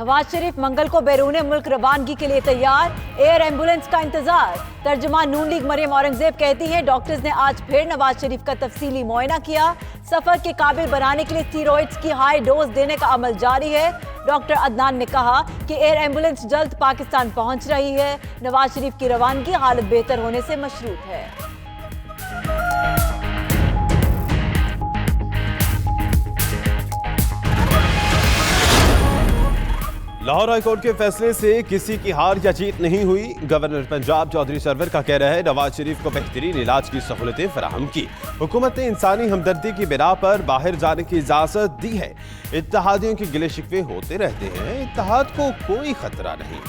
نواز شریف منگل کو بیرون ملک روانگی کے لیے تیار، ایئر ایمبولینس کا انتظار۔ ترجمان نون لیگ مریم اورنگزیب کہتی ہیں ڈاکٹرز نے آج پھر نواز شریف کا تفصیلی معائنہ کیا، سفر کے قابل بنانے کے لیے اسٹیرائڈز کی ہائی ڈوز دینے کا عمل جاری ہے۔ ڈاکٹر عدنان نے کہا کہ ایئر ایمبولینس جلد پاکستان پہنچ رہی ہے، نواز شریف کی روانگی حالت بہتر ہونے سے مشروط ہے۔ لاہور ہائی کورٹ کے فیصلے سے کسی کی ہار یا جیت نہیں ہوئی۔ گورنر پنجاب چودھری سرور کا کہہ رہا ہے نواز شریف کو بہترین علاج کی سہولتیں فراہم کی، حکومت نے انسانی ہمدردی کی بنا پر باہر جانے کی اجازت دی ہے۔ اتحادیوں کے گلے شکوے ہوتے رہتے ہیں، اتحاد کو کوئی خطرہ نہیں۔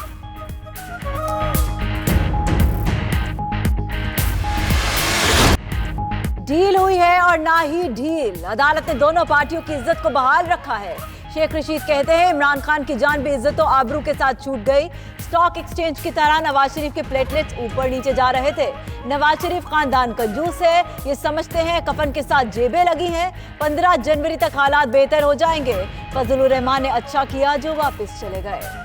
ڈیل ہوئی ہے اور نہ ہی ڈھیل، عدالت نے دونوں پارٹیوں کی عزت کو بحال رکھا ہے۔ شیخ رشید کہتے ہیں عمران خان کی جان بھی عزت و آبرو کے ساتھ چھوٹ گئی، سٹاک ایکسچینج کی طرح نواز شریف کے پلیٹلیٹس اوپر نیچے جا رہے تھے۔ نواز شریف خاندان کنجوس ہے، یہ سمجھتے ہیں کفن کے ساتھ جیبیں لگی ہیں، 15 جنوری تک حالات بہتر ہو جائیں گے۔ فضل الرحمان نے اچھا کیا جو واپس چلے گئے۔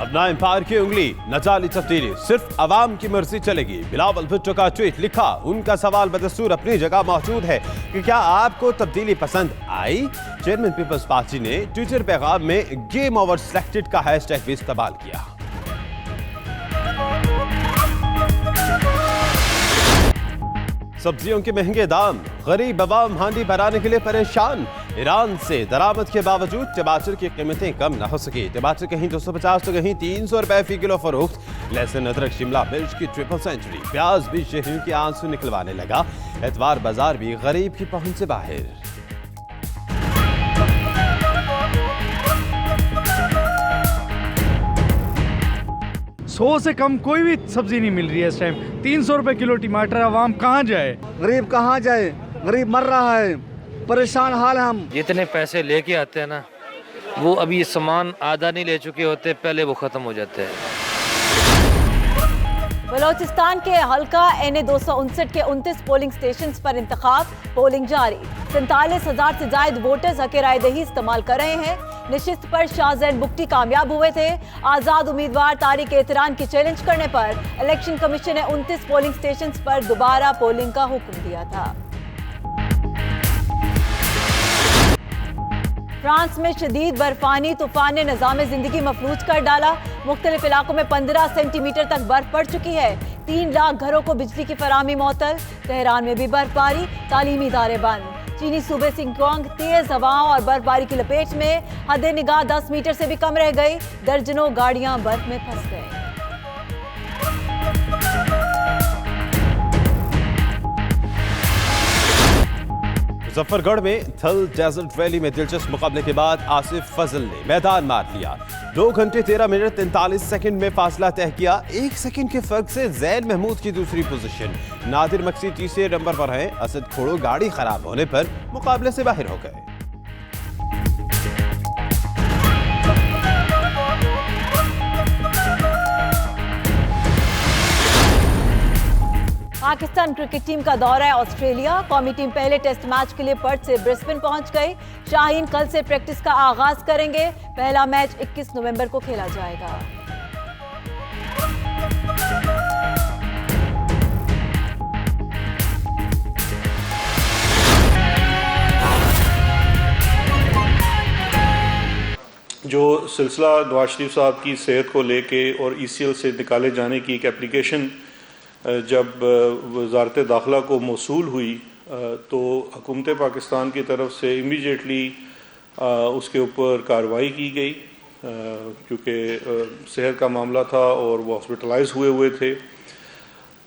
اب نہ امپائر کی انگلی نہ جعلی تبدیلی، صرف عوام کی مرضی چلے گی۔ بلاول بھٹو کا ٹویٹ لکھا، ان کا سوال بدستور اپنی جگہ موجود ہے کہ کیا آپ کو تبدیلی پسند آئی؟ چیئرمین پیپلز پارٹی نے ٹویٹر پیغام میں گیم اوور سلیکٹڈ کا ہیش ٹیگ بھی استعمال کیا۔ سبزیوں کے مہنگے دام، غریب عوام ہانڈی بھرانے کے لیے پریشان۔ ایران سے درآمد کے باوجود ٹماٹر کی قیمتیں کم نہ ہو سکی، ٹماٹر کہیں 250 تو کہیں 300 روپے فی کلو فروخت۔ لہسن، ادرک، شملہ مرچ کی ٹرپل سینچری، پیاز بھی شہریوں کے آنسو نکلوانے لگا۔ اتوار بازار بھی غریب کی پہنچ سے باہر۔ 100 سے کم کوئی بھی سبزی نہیں مل رہی ہے اس ٹائم، 300 روپے کلو ٹماٹر، عوام کہاں جائے؟ غریب کہاں جائے؟ غریب مر رہا ہے، پریشان حال ہم۔ جتنے پیسے لے کے آتے ہیں نا، وہ ابھی سامان آدھا نہیں لے چکے ہوتے، پہلے وہ ختم ہو جاتے ہیں۔ بلوچستان کے حلقہ NA-259 کے 29 پولنگ سٹیشنز پر انتخاب، پولنگ جاری۔ 47,000 سے زائد ووٹرز حق رائے دہی استعمال کر رہے ہیں۔ نشست پر شاہ زین بگٹی کامیاب ہوئے تھے۔ آزاد امیدوار طارق اعتران کی چیلنج کرنے پر الیکشن کمیشن نے 29 پولنگ سٹیشنز پر دوبارہ پولنگ کا حکم دیا تھا۔ فرانس میں شدید برفانی طوفان نے نظام زندگی مفلوج کر ڈالا، مختلف علاقوں میں 15 سینٹی میٹر تک برف پڑ چکی ہے، 3 لاکھ گھروں کو بجلی کی فراہمی معطل۔ تہران میں بھی برف باری، تعلیمی ادارے بند۔ چینی صوبے سنکیونگ تیز ہواؤں اور برف باری کی لپیٹ میں، حد نگاہ 10 میٹر سے بھی کم رہ گئی، درجنوں گاڑیاں برف میں پھنس گئیں۔ مظفر گڑھ میں تھل ڈیزرٹ ویلی میں دلچسپ مقابلے کے بعد آصف فضل نے میدان مار لیا، 2 گھنٹے 13 منٹ 43 سیکنڈ میں فاصلہ طے کیا، 1 سیکنڈ کے فرق سے زین محمود کی دوسری پوزیشن۔ نادر مکسی تیسرے نمبر پر ہیں، اسد کھوڑو گاڑی خراب ہونے پر مقابلے سے باہر ہو گئے۔ پاکستان کرکٹ ٹیم کا دورہ ہے آسٹریلیا، قومی ٹیم پہلے ٹیسٹ میچ کے لیے پرتھ سے برسبن پہنچ گئی۔ شاہین کل سے پریکٹس کا آغاز کریں گے، پہلا میچ 21 نومبر کو کھیلا جائے گا۔ جو سلسلہ نواز شریف صاحب کی صحت کو لے کے اور ECL سے نکالے جانے کی ایک اپلیکیشن جب وزارت داخلہ کو موصول ہوئی تو حکومت پاکستان کی طرف سے امیڈیٹلی اس کے اوپر کارروائی کی گئی، کیونکہ صحت کا معاملہ تھا اور وہ ہاسپٹلائز ہوئے تھے،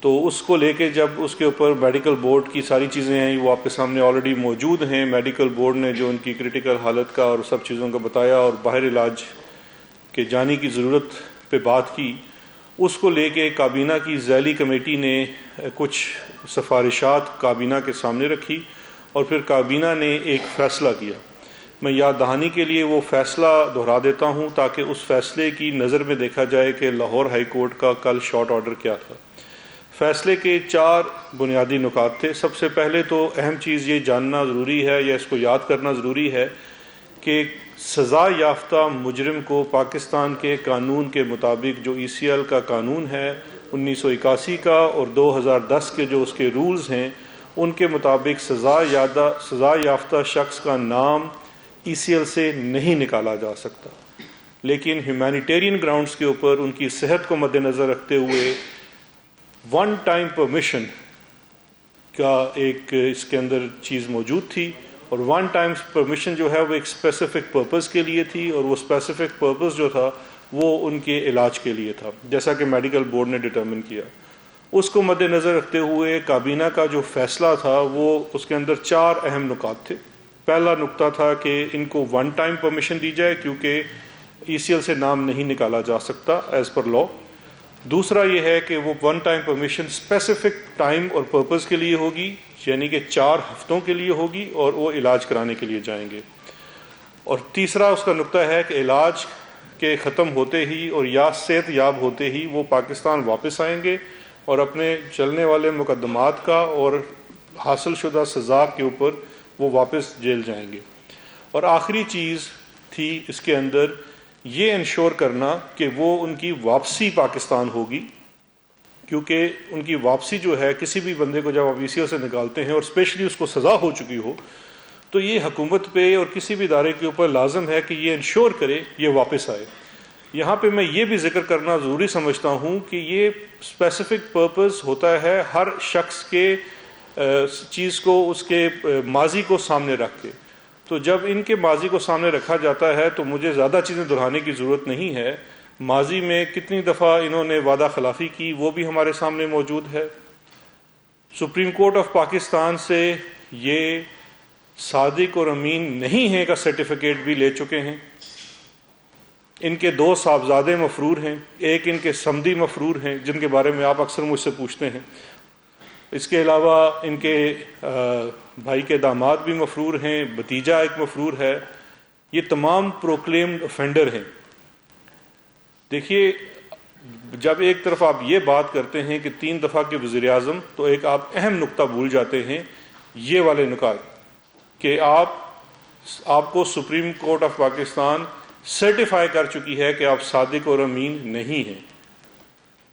تو اس کو لے کے جب اس کے اوپر میڈیکل بورڈ کی ساری چیزیں ہیں وہ آپ کے سامنے آلریڈی موجود ہیں۔ میڈیکل بورڈ نے جو ان کی کرٹیکل حالت کا اور سب چیزوں کا بتایا اور باہر علاج کے جانے کی ضرورت پہ بات کی، اس کو لے کے کابینہ کی ذیلی کمیٹی نے کچھ سفارشات کابینہ کے سامنے رکھی اور پھر کابینہ نے ایک فیصلہ کیا۔ میں یاد دہانی کے لیے وہ فیصلہ دہرا دیتا ہوں تاکہ اس فیصلے کی نظر میں دیکھا جائے کہ لاہور ہائی کورٹ کا کل شارٹ آرڈر کیا تھا۔ फैसले के 4 बुनियादी नुकात थे। सबसे पहले तो अहम चीज़ ये जानना ज़रूरी है या इसको याद करना ज़रूरी है कि सज़ा याफ्ता मुजरिम को पाकिस्तान के कानून के मुताबिक, जो ECL का कानून है 1981 का और 2010 के जो उसके रूल्स हैं, उनके मुताबिक सज़ा याफ्ता शख्स का नाम ECL से नहीं निकाला जा सकता। लेकिन ह्यूमैनिटेरियन ग्राउंड्स के ऊपर उनकी सेहत को मद्देनज़र रखते हुए वन टाइम परमिशन का एक इसके अंदर चीज़ मौजूद थी, और वन टाइम परमिशन जो है वो एक स्पेसिफिक पर्पस के लिए थी, और वो स्पेसिफिक पर्पस जो था वो उनके इलाज के लिए था, जैसा कि मेडिकल बोर्ड ने डिटरमिन किया। उसको मद्देनज़र रखते हुए काबीना का जो फैसला था वो उसके अंदर 4 अहम नुकात थे। पहला नुक्ता था कि इनको वन टाइम परमिशन दी जाए क्योंकि ECL से नाम नहीं निकाला जा सकता एज़ पर लॉ। दूसरा ये है कि वो one time permission specific time और पर्पस के लिए होगी, यानी कि 4 हफ्तों के लिए होगी, और वो इलाज कराने के लिए जाएंगे। और तीसरा उसका नुक्ता है कि इलाज के ख़त्म होते ही और या सेहत याब होते ही वो पाकिस्तान वापस आएंगे और अपने चलने वाले मुकदमात का और हासिल शुदा सज़ा के ऊपर वो वापस जेल जाएंगे। और आखिरी चीज़ थी इसके अंदर ये इंश्योर करना कि वो उनकी वापसी पाकिस्तान होगी, क्योंकि उनकी वापसी जो है किसी भी बंदे को जब आप ECL से निकालते हैं और स्पेशली उसको सज़ा हो चुकी हो, तो ये हुकूमत पे और किसी भी इदारे के ऊपर लाजम है कि ये इंश्योर करे ये वापस आए। यहाँ पे मैं ये भी जिक्र करना ज़रूरी समझता हूँ कि ये स्पेसिफिक पर्पस होता है हर शख्स के चीज़ को, उसके माजी को सामने रख के। तो जब इनके माजी को सामने रखा जाता है तो मुझे ज़्यादा चीज़ें दोहराने की ज़रूरत नहीं है। माजी में कितनी दफ़ा इन्होंने वादा खिलाफ़ी की वो भी हमारे सामने मौजूद है। सुप्रीम कोर्ट ऑफ पाकिस्तान से ये सादिक और अमीन नहीं है का सर्टिफिकेट भी ले चुके हैं। इनके 2 साहबजादे मफरूर हैं, एक इनके समदी मफरूर हैं जिनके बारे में आप अक्सर मुझसे पूछते हैं। इसके अलावा इनके भाई के दामाद भी मफरूर हैं, भतीजा एक मफरूर है। ये तमाम प्रोक्लेम्ड ऑफेंडर हैं। देखिए, जब एक तरफ आप ये बात करते हैं कि 3 दफ़ा के वज़ीर आज़म, तो एक आप अहम नुक्ता भूल जाते हैं, ये वाले नुकात कि आपको supreme court of Pakistan certify कर चुकी है कि आप सादिक और अमीन नहीं हैं।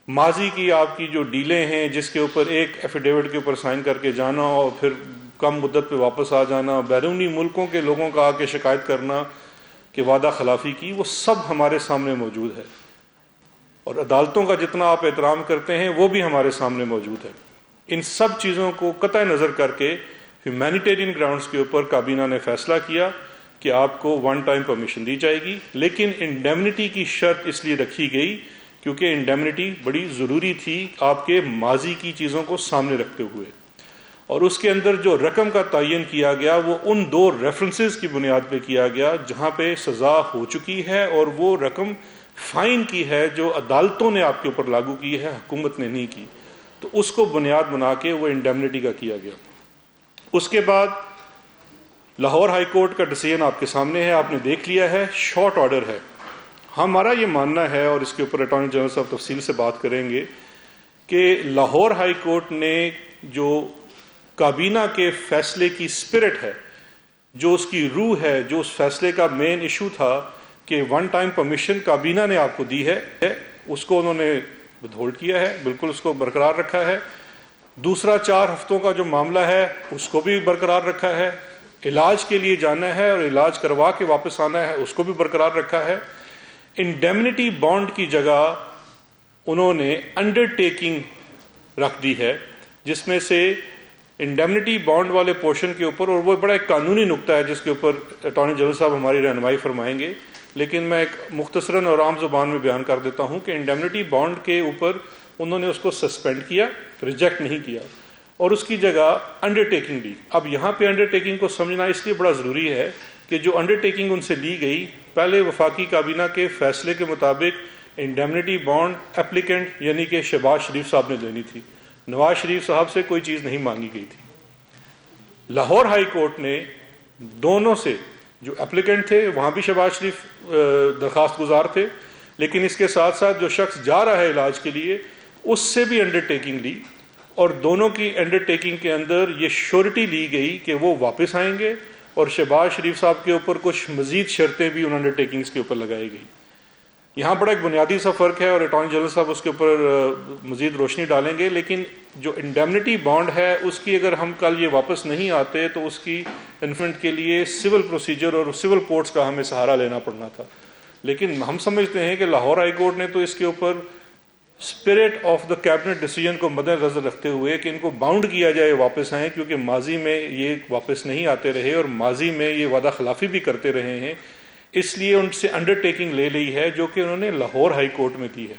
माजी की आपकी जो डीलें हैं, जिसके ऊपर एक एफिडेविट के ऊपर साइन करके जाना और फिर कम मुद्दत पे वापस आ जाना, बैरूनी मुल्कों के लोगों का आके शिकायत करना कि वादा खिलाफ़ी की, वो सब हमारे सामने मौजूद है। और अदालतों का जितना आप एहतराम करते हैं वो भी हमारे सामने मौजूद है। इन सब चीज़ों को कतई नज़र करके ह्यूमैनिटेरियन ग्राउंड्स के ऊपर काबीना ने फैसला किया कि आपको वन टाइम परमिशन दी जाएगी, लेकिन इंडेमनिटी की शर्त इसलिए रखी गई क्योंकि इंडेमनिटी बड़ी ज़रूरी थी आपके माजी की चीज़ों को सामने रखते हुए। और उसके अंदर जो रकम का तयन किया गया वो उन 2 रेफरेंसेस की बुनियाद पे किया गया जहाँ पे सज़ा हो चुकी है, और वो रकम फ़ाइन की है जो अदालतों ने आपके ऊपर लागू की है, हुकूमत ने नहीं की। तो उसको बुनियाद बना के वो इंडेमनिटी का किया गया। उसके बाद लाहौर हाई कोर्ट का डिसीजन आपके सामने है, आपने देख लिया है, शॉर्ट ऑर्डर है। हमारा ये मानना है, और इसके ऊपर अटॉर्नी जनरल साहब तफसील से बात करेंगे, कि लाहौर हाई कोर्ट ने जो काबीना के फैसले की स्पिरिट है, जो उसकी रूह है, जो उस फैसले का मेन इशू था कि वन टाइम परमिशन काबीना ने आपको दी है, उसको उन्होंने विथहोल्ड किया है, बिल्कुल उसको बरकरार रखा है। दूसरा 4 हफ्तों का जो मामला है उसको भी बरकरार रखा है। इलाज के लिए जाना है और इलाज करवा के वापस आना है, उसको भी बरकरार रखा है। इंडेमनिटी बॉन्ड की जगह उन्होंने अंडरटेकिंग रख दी है, जिसमें से इंडेमनिटी बॉन्ड वाले पोर्शन के ऊपर, और वो बड़ा एक कानूनी नुक्ता है जिसके ऊपर अटॉर्नी जनरल साहब हमारी रहनुमाई फरमाएंगे, लेकिन मैं एक मुख्तसरन और आम ज़ुबान में बयान कर देता हूँ कि इंडेमनिटी बॉन्ड के ऊपर उन्होंने उसको सस्पेंड किया, रिजेक्ट नहीं किया, और उसकी जगह अंडरटेकिंग ली। अब यहाँ पे अंडरटेकिंग को समझना इसलिए बड़ा ज़रूरी है कि जो अंडरटेकिंग उनसे ली गई, पहले वफाकी काबीना के फैसले के मुताबिक इंडेमनिटी बॉन्ड एप्लीकेंट यानी कि शहबाज शरीफ साहब ने देनी थी, नवाज शरीफ साहब से कोई चीज़ नहीं मांगी गई थी। लाहौर हाई कोर्ट ने दोनों से, जो एप्लीकेंट थे वहाँ भी शहबाज शरीफ दरख्वास्त गुजार थे, लेकिन इसके साथ साथ जो शख्स जा रहा है इलाज के लिए उससे भी अंडरटेकिंग ली اور دونوں کی انڈرٹیکنگ کے اندر یہ شیورٹی لی گئی کہ وہ واپس آئیں گے، اور شہباز شریف صاحب کے اوپر کچھ مزید شرطیں بھی ان انڈرٹیکنگز کے اوپر لگائی گئی۔ یہاں بڑا ایک بنیادی سا فرق ہے، اور اٹارنی جنرل صاحب اس کے اوپر مزید روشنی ڈالیں گے، لیکن جو انڈیمنٹی بانڈ ہے اس کی اگر ہم کل یہ واپس نہیں آتے تو اس کی انفنٹ کے لیے سول پروسیجر اور سول کورٹس کا ہمیں سہارا لینا پڑنا تھا، لیکن ہم سمجھتے ہیں کہ لاہور ہائی کورٹ نے تو اس کے اوپر spirit of the cabinet decision کو مد نظر رکھتے ہوئے کہ ان کو باؤنڈ کیا جائے واپس آئیں، کیونکہ ماضی میں یہ واپس نہیں آتے رہے اور ماضی میں یہ وعدہ خلافی بھی کرتے رہے ہیں، اس لیے ان سے انڈرٹیکنگ لے لی ہے جو کہ انہوں نے لاہور ہائی کورٹ میں دی ہے۔